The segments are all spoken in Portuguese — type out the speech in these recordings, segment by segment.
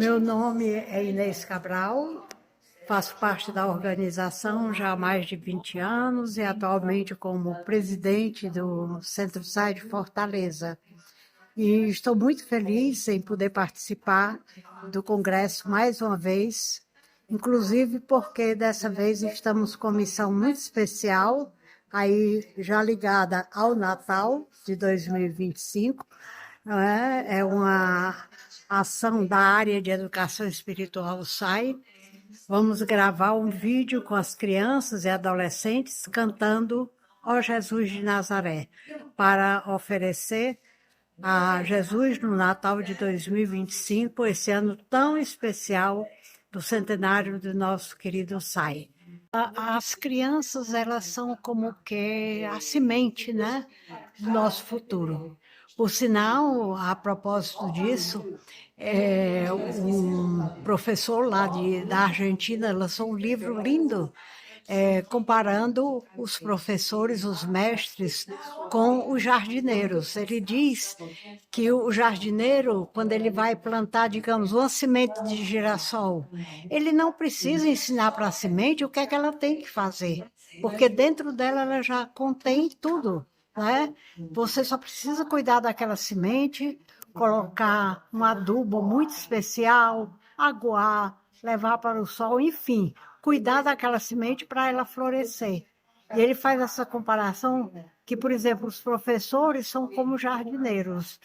Meu nome é Inês Cabral, faço parte da organização já há mais de 20 anos e atualmente como presidente do Centro Sai de Fortaleza. E estou muito feliz em poder participar do congresso mais uma vez, inclusive porque dessa vez estamos com missão muito especial, aí já ligada ao Natal de 2025, não é? É uma ação da área de educação espiritual SAI. Vamos gravar um vídeo com as crianças e adolescentes cantando Ó Jesus de Nazaré, para oferecer a Jesus no Natal de 2025, esse ano tão especial do centenário do nosso querido SAI. As crianças, elas são como que a semente, né, do nosso futuro. Por sinal, a propósito disso, um professor lá da Argentina lançou um livro lindo, comparando os professores, os mestres, com os jardineiros. Ele diz que o jardineiro, quando ele vai plantar, digamos, uma semente de girassol, ele não precisa ensinar para a semente o que é que ela tem que fazer, porque dentro dela ela já contém tudo, né? Você só precisa cuidar daquela semente, colocar um adubo muito especial, aguar, levar para o sol, enfim, cuidar daquela semente para ela florescer. E ele faz essa comparação que, por exemplo, os professores são como jardineiros.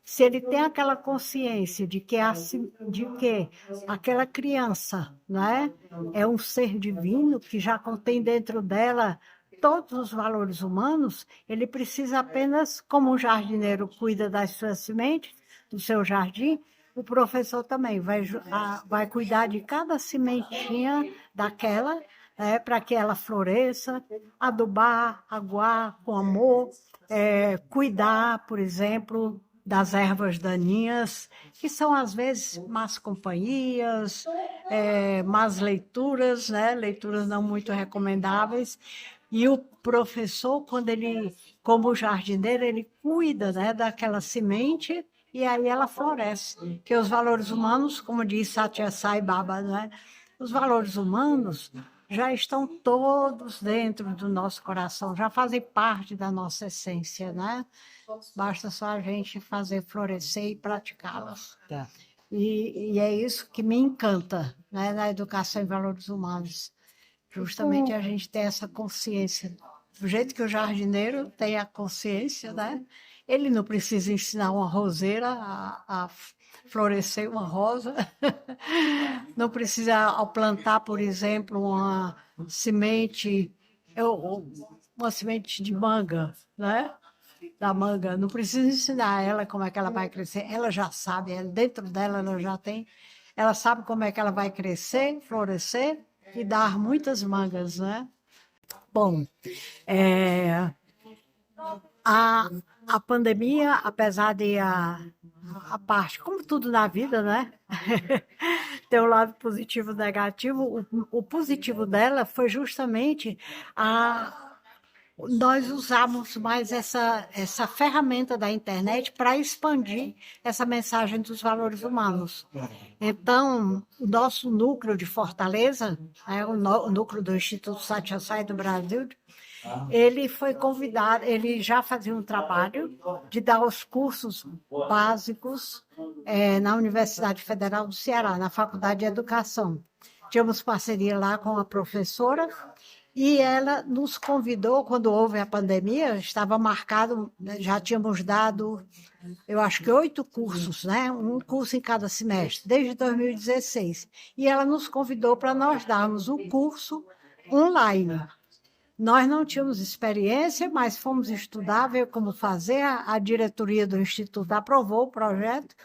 Se ele tem aquela consciência de que aquela criança, né, é um ser divino que já contém dentro dela todos os valores humanos, ele precisa apenas, como um jardineiro cuida das suas sementes, do seu jardim, o professor também vai cuidar de cada sementinha daquela, para que ela floresça, adubar, aguar com amor, cuidar, por exemplo, das ervas daninhas, que são às vezes más companhias, más leituras, né? Leituras não muito recomendáveis. E o professor, como jardineiro, ele cuida, né, daquela semente e aí ela floresce. Que os valores humanos, como diz Satya Sai Baba, né, os valores humanos já estão todos dentro do nosso coração, já fazem parte da nossa essência, né? Basta só a gente fazer florescer e praticá-los. Tá. E é isso que me encanta, né, na educação em valores humanos. Justamente a gente ter essa consciência. Do jeito que o jardineiro tem a consciência, né? Ele não precisa ensinar uma roseira a florescer uma rosa. Não precisa, ao plantar, por exemplo, semente, uma semente de manga, né? Da manga, não precisa ensinar ela como é que ela vai crescer, ela já sabe, dentro dela ela já tem, ela sabe como é que ela vai crescer, florescer e dar muitas mangas, né? Bom, a pandemia, apesar de a parte, como tudo na vida, né? Tem um lado positivo e negativo. O positivo dela foi justamente nós usamos mais essa ferramenta da internet para expandir essa mensagem dos valores humanos. Então, o nosso núcleo de Fortaleza, o núcleo do Instituto Satya Sai do Brasil, ele foi convidado, ele já fazia um trabalho de dar os cursos básicos na Universidade Federal do Ceará, na Faculdade de Educação. Tínhamos parceria lá com a professora e ela nos convidou, quando houve a pandemia, estava marcado, já tínhamos dado, eu acho que 8 cursos, né? Um curso em cada semestre, desde 2016. E ela nos convidou para nós darmos um curso online. Nós não tínhamos experiência, mas fomos estudar, ver como fazer. A diretoria do Instituto aprovou o projeto.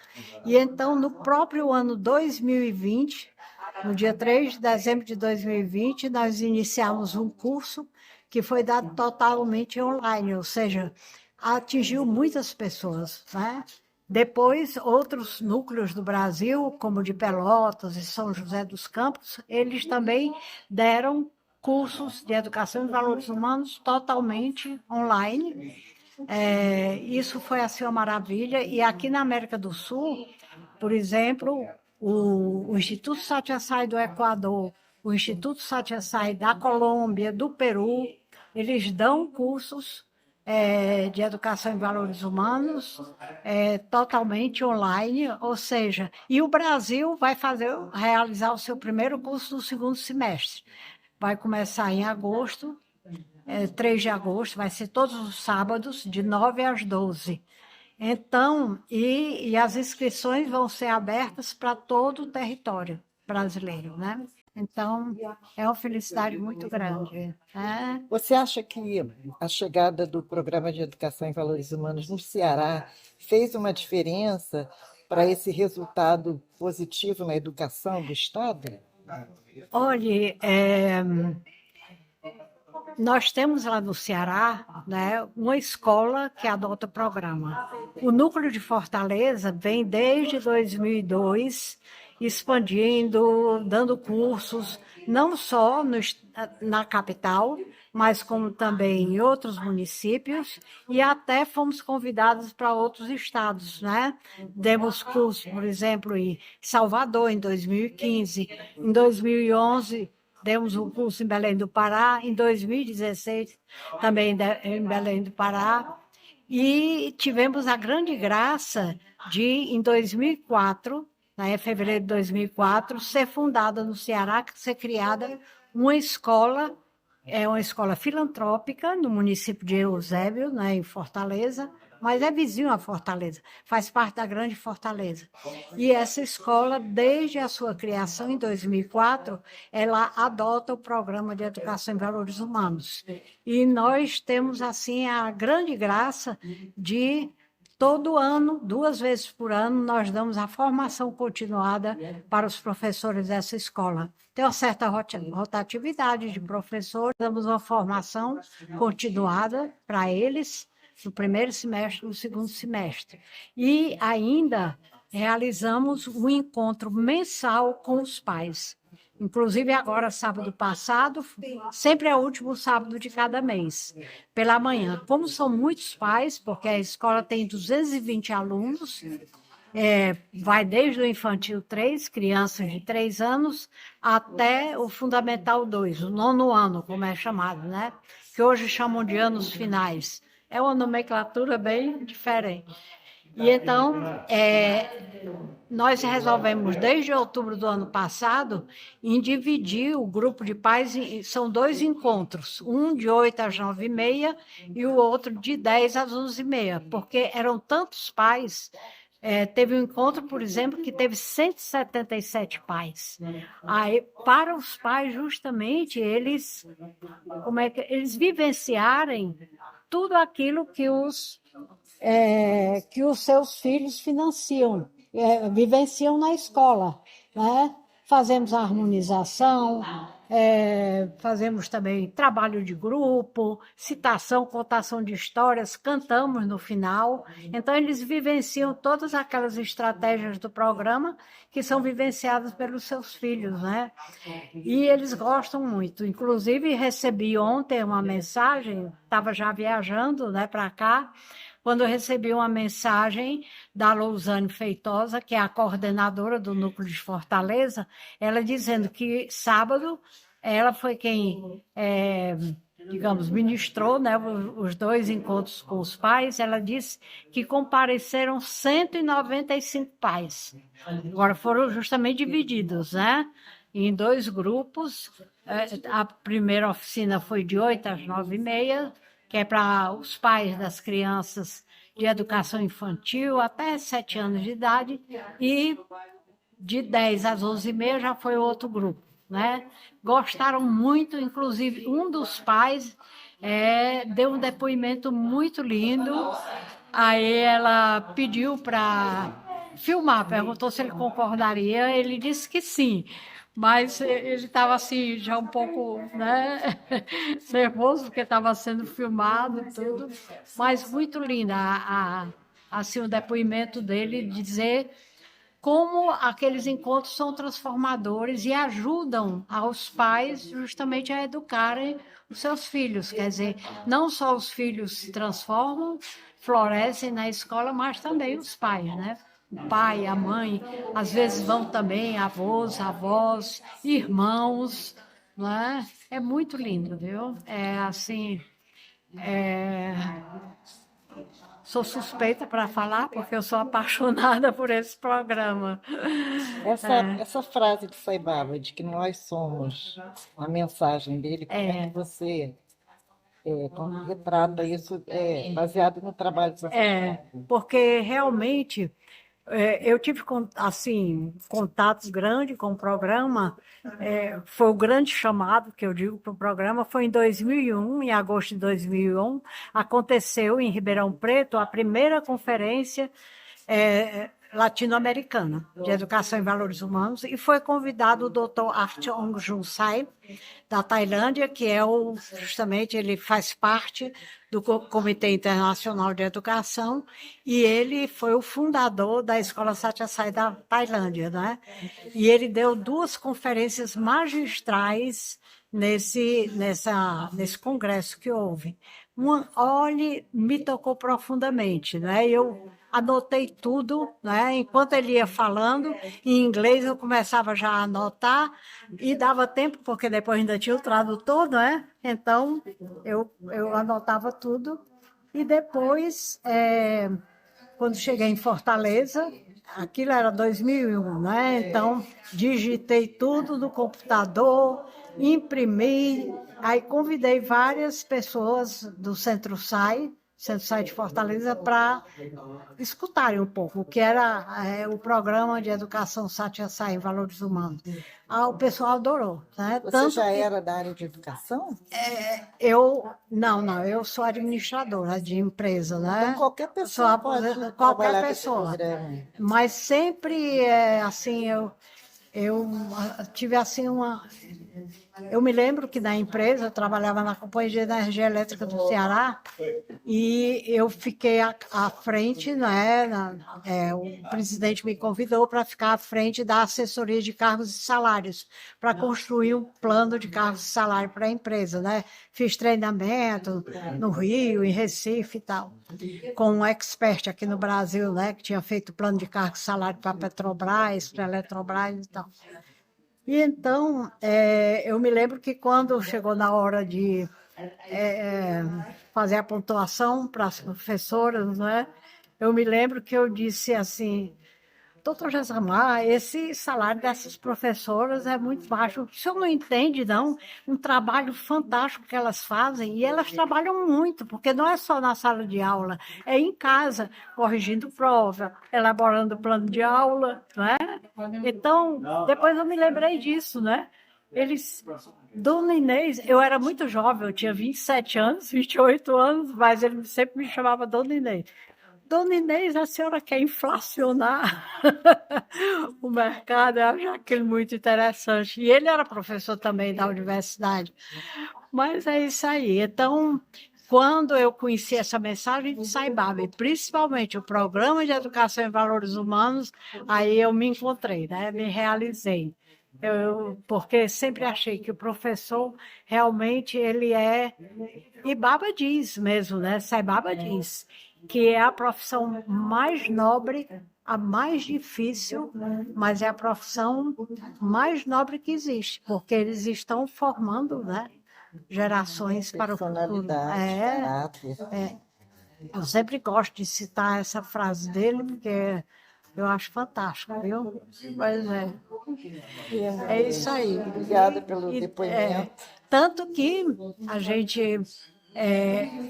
E então, no próprio ano 2020, no dia 3 de dezembro de 2020, nós iniciamos um curso que foi dado totalmente online, ou seja, atingiu muitas pessoas, né? Depois, outros núcleos do Brasil, como de Pelotas e São José dos Campos, eles também deram cursos de educação e valores humanos totalmente online. Isso foi assim uma maravilha. E aqui na América do Sul, Por exemplo, o Instituto Satyasai do Equador, o Instituto Satyasai da Colômbia, do Peru, eles dão cursos de educação em valores humanos totalmente online, ou seja, e o Brasil vai realizar o seu primeiro curso no segundo semestre. Vai começar em agosto, 3 de agosto, vai ser todos os sábados, de 9 às 12. Então, e as inscrições vão ser abertas para todo o território brasileiro, né? Então, é uma felicidade muito grande. Né? Você acha que a chegada do Programa de Educação em Valores Humanos no Ceará fez uma diferença para esse resultado positivo na educação do Estado? Olhe, nós temos lá no Ceará, né, uma escola que adota o programa. O Núcleo de Fortaleza vem desde 2002 expandindo, dando cursos, não só na capital, mas como também em outros municípios, e até fomos convidados para outros estados, né? Demos cursos, por exemplo, em Salvador, em 2015, em 2011, demos um curso em Belém do Pará, em 2016, também em Belém do Pará, e tivemos a grande graça de, em 2004, em fevereiro de 2004, ser fundada no Ceará, ser criada uma escola filantrópica no município de Eusébio, né, em Fortaleza, mas é vizinho a Fortaleza, faz parte da grande Fortaleza. E essa escola, desde a sua criação em 2004, ela adota o programa de educação em valores humanos. E nós temos, assim, a grande graça de, todo ano, 2 vezes por ano, nós damos a formação continuada para os professores dessa escola. Tem uma certa rotatividade de professores, damos uma formação continuada para eles, no primeiro semestre e no segundo semestre. E ainda realizamos um encontro mensal com os pais. Inclusive, agora, sábado passado, sempre é o último sábado de cada mês, pela manhã. Como são muitos pais, porque a escola tem 220 alunos, vai desde o infantil 3, crianças de 3 anos, até o fundamental 2, o 9º ano, como é chamado, né? Que hoje chamam de anos finais. É uma nomenclatura bem diferente. E então, nós resolvemos, desde outubro do ano passado, em dividir o grupo de pais, são 2 encontros, um de 8 às 9h30 e o outro de 10 às 11h30, porque eram tantos pais. Teve um encontro, por exemplo, que teve 177 pais. Aí, para os pais, justamente, eles vivenciarem tudo aquilo que os seus filhos vivenciam na escola, né? Fazemos a harmonização, fazemos também trabalho de grupo, citação, contação de histórias, cantamos no final. Então, eles vivenciam todas aquelas estratégias do programa que são vivenciadas pelos seus filhos, né? E eles gostam muito. Inclusive, recebi ontem uma mensagem, estava já viajando, né, para cá, quando eu recebi uma mensagem da Lousane Feitosa, que é a coordenadora do Núcleo de Fortaleza, ela dizendo que sábado ela foi quem, digamos, ministrou, né, os 2 encontros com os pais. Ela disse que compareceram 195 pais. Agora foram justamente divididos, né, em 2 grupos. A primeira oficina foi de 8 às 9h30, que é para os pais das crianças de educação infantil até 7 anos de idade, e de 10 às 11h30 já foi outro grupo, né? Gostaram muito, inclusive um dos pais deu um depoimento muito lindo. Aí ela pediu para filmar, perguntou se ele concordaria, ele disse que sim. Mas ele estava assim, já um pouco, né, nervoso, porque estava sendo filmado e tudo. Mas muito linda assim, o depoimento dele, dizer como aqueles encontros são transformadores e ajudam aos pais justamente a educarem os seus filhos. Quer dizer, não só os filhos se transformam, florescem na escola, mas também os pais, né? o pai, a mãe, às vezes vão também avós, avós, irmãos, não é? É muito lindo, viu? É assim, é, sou suspeita para falar, porque eu sou apaixonada por esse programa. Essa frase de Saibaba, de que nós somos a mensagem dele, como é que você como retrata isso baseado no trabalho que você faz? Porque realmente eu tive assim, contatos grandes com o programa. Foi o grande chamado que eu digo para o programa. Foi em 2001, em agosto de 2001, aconteceu em Ribeirão Preto a primeira conferência latino-americana de educação e valores humanos, e foi convidado o Dr. Arthur Ong Jun Sai, da Tailândia, que justamente ele faz parte do Comitê Internacional de Educação, e ele foi o fundador da Escola Satyasai da Tailândia, né? E ele deu 2 conferências magistrais nesse congresso que houve. Me tocou profundamente, né? Eu anotei tudo, né? Enquanto ele ia falando, em inglês eu começava já a anotar, e dava tempo, porque depois ainda tinha o tradutor, né? Então, eu anotava tudo. E depois, quando cheguei em Fortaleza, aquilo era 2001, né? Então, digitei tudo no computador, imprimi, aí convidei várias pessoas do Centro SAI de Fortaleza, para escutarem um pouco o que era o programa de educação Satya Sai em valores humanos. O pessoal adorou, né? Você já era da área de educação? Não, eu sou administradora de empresa, né? Então qualquer pessoa pode trabalhar com esse programa. Mas sempre, assim, eu tive assim Eu me lembro que na empresa eu trabalhava na Companhia de Energia Elétrica do Ceará, e eu fiquei à frente, né? O presidente me convidou para ficar à frente da assessoria de cargos e salários, para construir um plano de cargos e salário para a empresa, né? Fiz treinamento no Rio, em Recife e tal, com um expert aqui no Brasil, né? Que tinha feito plano de cargos e salário para a Petrobras, para a Eletrobras e tal. E então, eu me lembro que quando chegou na hora de fazer a pontuação para as professoras, né? Eu me lembro que eu disse assim: doutor Josamar, esse salário dessas professoras é muito baixo. O senhor não entende, não? Um trabalho fantástico que elas fazem, e elas trabalham muito, porque não é só na sala de aula, é em casa, corrigindo prova, elaborando plano de aula, não é? Então, depois eu me lembrei disso, né? Dona Inês, eu era muito jovem, eu tinha 27 anos, 28 anos, mas ele sempre me chamava Dona Inês. Dona Inês, a senhora quer inflacionar o mercado? Eu acho aquilo muito interessante. E ele era professor também da universidade. Mas é isso aí. Então, quando eu conheci essa mensagem de Saibaba, e principalmente o Programa de Educação em Valores Humanos, aí eu me encontrei, né? Me realizei. Porque sempre achei que o professor realmente ele e Baba diz mesmo, né? Saibaba diz que é a profissão mais nobre, a mais difícil, mas é a profissão mais nobre que existe, porque eles estão formando, né, gerações para o futuro. Eu sempre gosto de citar essa frase dele, porque eu acho fantástico, viu? Mas é isso aí. Obrigada pelo depoimento. Tanto que a gente,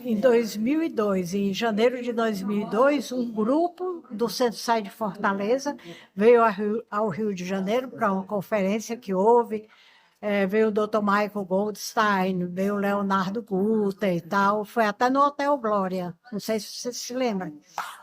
em 2002, em janeiro de 2002, um grupo do Centro SAI de Fortaleza veio ao Rio de Janeiro para uma conferência que houve. Veio o Dr. Michael Goldstein, veio o Leonardo Guter e tal. Foi até no Hotel Glória, não sei se você se lembra,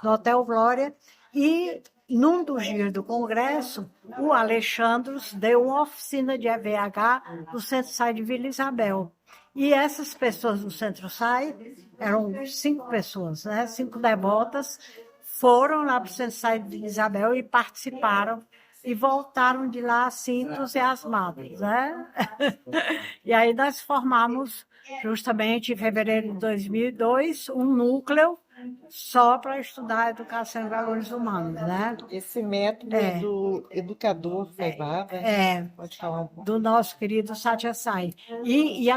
no Hotel Glória. E num dos dias do congresso, o Alexandre deu uma oficina de EVH no Centro SAI de Vila Isabel. E essas pessoas do Centro SAI, eram 5 pessoas, né? 5 devotas, foram lá para o Centro SAI de Vila Isabel e participaram, e voltaram de lá assim entusiasmados, né? E aí nós formamos, justamente em fevereiro de 2002, um núcleo só para estudar educação e valores humanos, né? Esse método do educador Saibaba, pode falar um pouco? Do nosso querido Satyasai. E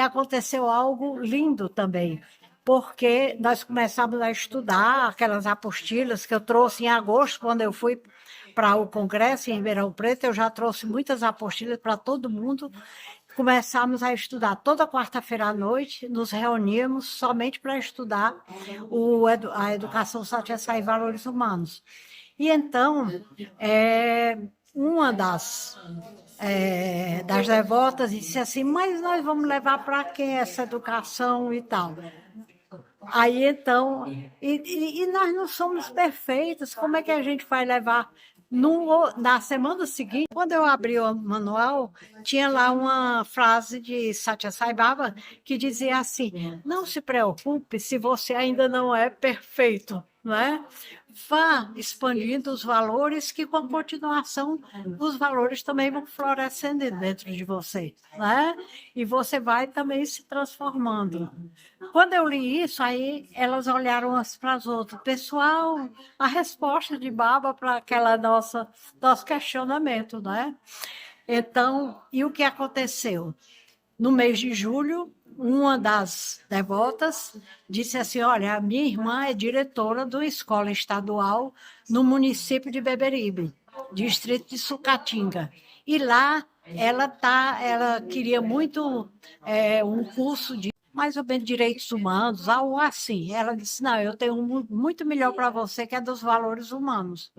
aconteceu algo lindo também, porque nós começamos a estudar aquelas apostilas que eu trouxe em agosto, quando eu fui para o congresso em Ribeirão Preto, eu já trouxe muitas apostilas para todo mundo. Começamos a estudar toda quarta-feira à noite, nos reuníamos somente para estudar a educação Satyasai e valores humanos. E então, uma das devotas disse assim, mas nós vamos levar para quem essa educação e tal? Aí então, e nós não somos perfeitos, como é que a gente vai levar? Na semana seguinte, quando eu abri o manual, tinha lá uma frase de Satyasai Baba que dizia assim, não se preocupe se você ainda não é perfeito, não é? Vá expandindo os valores que, com a continuação, os valores também vão florescendo dentro de você, né? E você vai também se transformando. Quando eu li isso, aí elas olharam umas para as outras. Pessoal, a resposta de Baba para aquela nosso questionamento, né? Então, e o que aconteceu? No mês de julho, uma das devotas disse assim, olha, a minha irmã é diretora de uma escola estadual no município de Beberibe, distrito de Sucatinga. E lá ela queria muito um curso de mais ou menos direitos humanos, algo assim. Ela disse, não, eu tenho um muito melhor para você, que é dos valores humanos.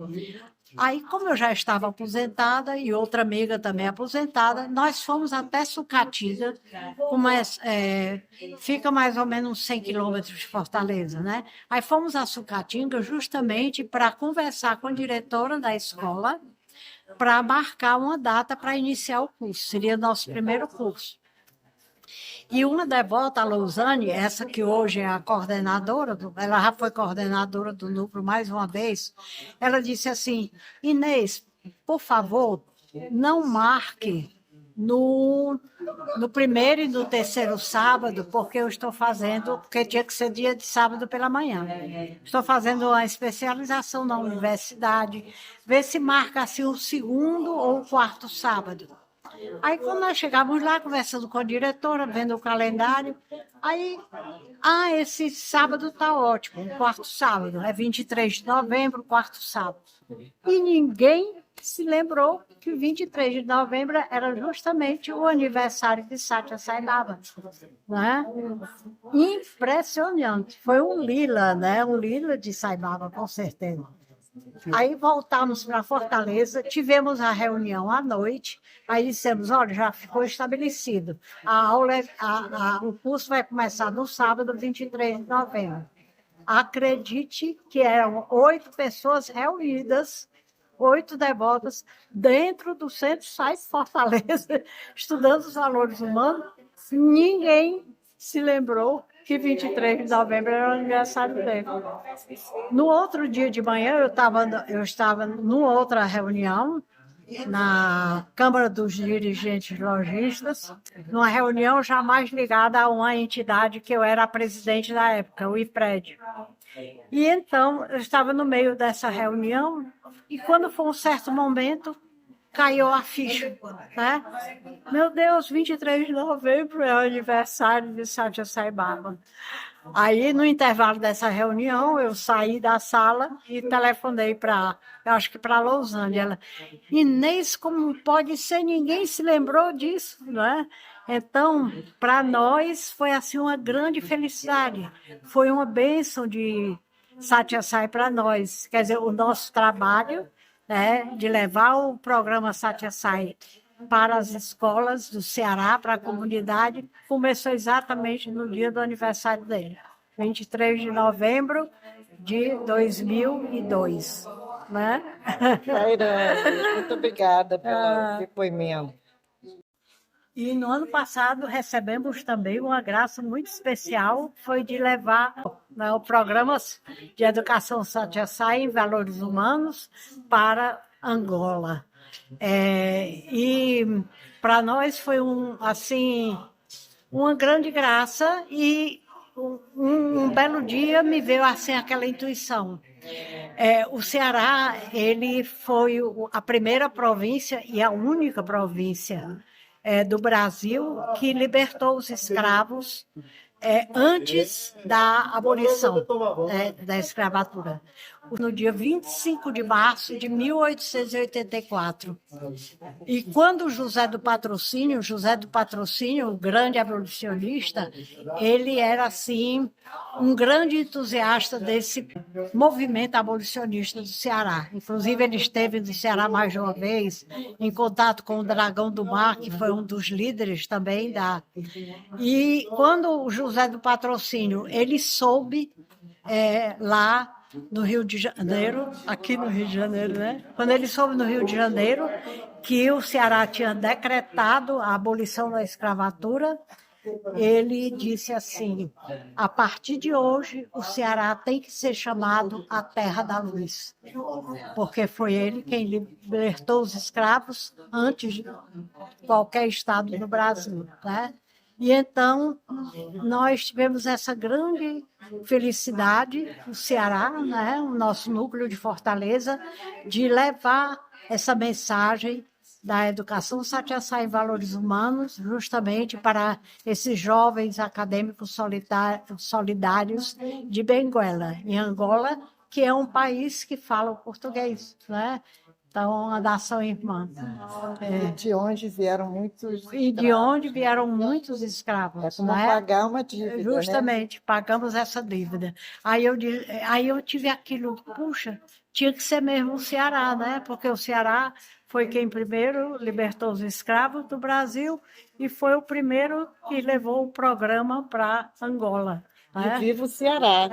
Aí, como eu já estava aposentada e outra amiga também aposentada, nós fomos até Sucatinga, fica mais ou menos uns 100 quilômetros de Fortaleza, né? Aí fomos a Sucatinga justamente para conversar com a diretora da escola, para marcar uma data para iniciar o curso, seria nosso primeiro curso. E uma devota, a Lousane, essa que hoje é a coordenadora, ela já foi coordenadora do núcleo mais uma vez, ela disse assim, Inês, por favor, não marque no primeiro e no terceiro sábado, porque eu estou fazendo, porque tinha que ser dia de sábado pela manhã. Estou fazendo uma especialização na universidade, ver se marca assim o segundo ou o quarto sábado. Aí, quando nós chegamos lá, conversando com a diretora, vendo o calendário, aí, esse sábado está ótimo, o quarto sábado, é 23 de novembro, quarto sábado. E ninguém se lembrou que 23 de novembro era justamente o aniversário de Satyasai Baba, né? Impressionante, foi um lila, né? Um lila de Sai Baba, com certeza. Aí voltamos para Fortaleza, tivemos a reunião à noite, aí dissemos, olha, já ficou estabelecido, o curso vai começar no sábado, 23 de novembro. Acredite que eram 8 pessoas reunidas, 8 devotas, dentro do Centro SAI Fortaleza, estudando os valores humanos, ninguém se lembrou que 23 de novembro era o aniversário dele. No outro dia de manhã, eu estava numa outra reunião, na Câmara dos Dirigentes Lojistas, numa reunião jamais ligada a uma entidade que eu era a presidente da época, o IPRED. E então, eu estava no meio dessa reunião, e quando foi um certo momento, caiu a ficha, né? Meu Deus, 23 de novembro é o aniversário de Satyasai Baba. Aí, no intervalo dessa reunião, eu saí da sala e telefonei acho que para a Lousane. Ela, Inês, como pode ser? Ninguém se lembrou disso, não é? Então, para nós, foi assim uma grande felicidade. Foi uma bênção de Satyasai para nós. Quer dizer, o nosso trabalho, né, de levar o programa Satyasai para as escolas do Ceará, para a comunidade, começou exatamente no dia do aniversário dele, 23 de novembro de 2002. Né? Muito obrigada pelo depoimento. E no ano passado recebemos também uma graça muito especial, foi de levar, né, o programa de educação Satyasai em valores humanos para Angola. E para nós foi uma grande graça e um belo dia me veio assim aquela intuição. O Ceará, ele foi a primeira província e a única província do Brasil que libertou os escravos antes da abolição da escravatura, no dia 25 de março de 1884. E quando José do Patrocínio, o grande abolicionista, ele era, assim, um grande entusiasta desse movimento abolicionista do Ceará. Inclusive, ele esteve no Ceará mais de uma vez, em contato com o Dragão do Mar, que foi um dos líderes também da... E quando o José do Patrocínio, ele soube lá no Rio de Janeiro, aqui no Rio de Janeiro, né? Quando ele soube no Rio de Janeiro que o Ceará tinha decretado a abolição da escravatura, ele disse assim: a partir de hoje, o Ceará tem que ser chamado a Terra da Luz, porque foi ele quem libertou os escravos antes de qualquer estado do Brasil, né? E então nós tivemos essa grande felicidade, o Ceará, né, o nosso núcleo de Fortaleza, de levar essa mensagem da educação Satyasai em valores humanos, justamente para esses jovens acadêmicos solidários de Benguela, em Angola, que é um país que fala o português, né? Então, uma nação irmã. De onde vieram muitos escravos. E de onde vieram muitos escravos. É como pagar uma dívida, justamente, né? Pagamos essa dívida. Aí eu tive aquilo, puxa, tinha que ser mesmo o Ceará, né? Porque o Ceará foi quem primeiro libertou os escravos do Brasil e foi o primeiro que levou o programa para Angola. E viva o Ceará!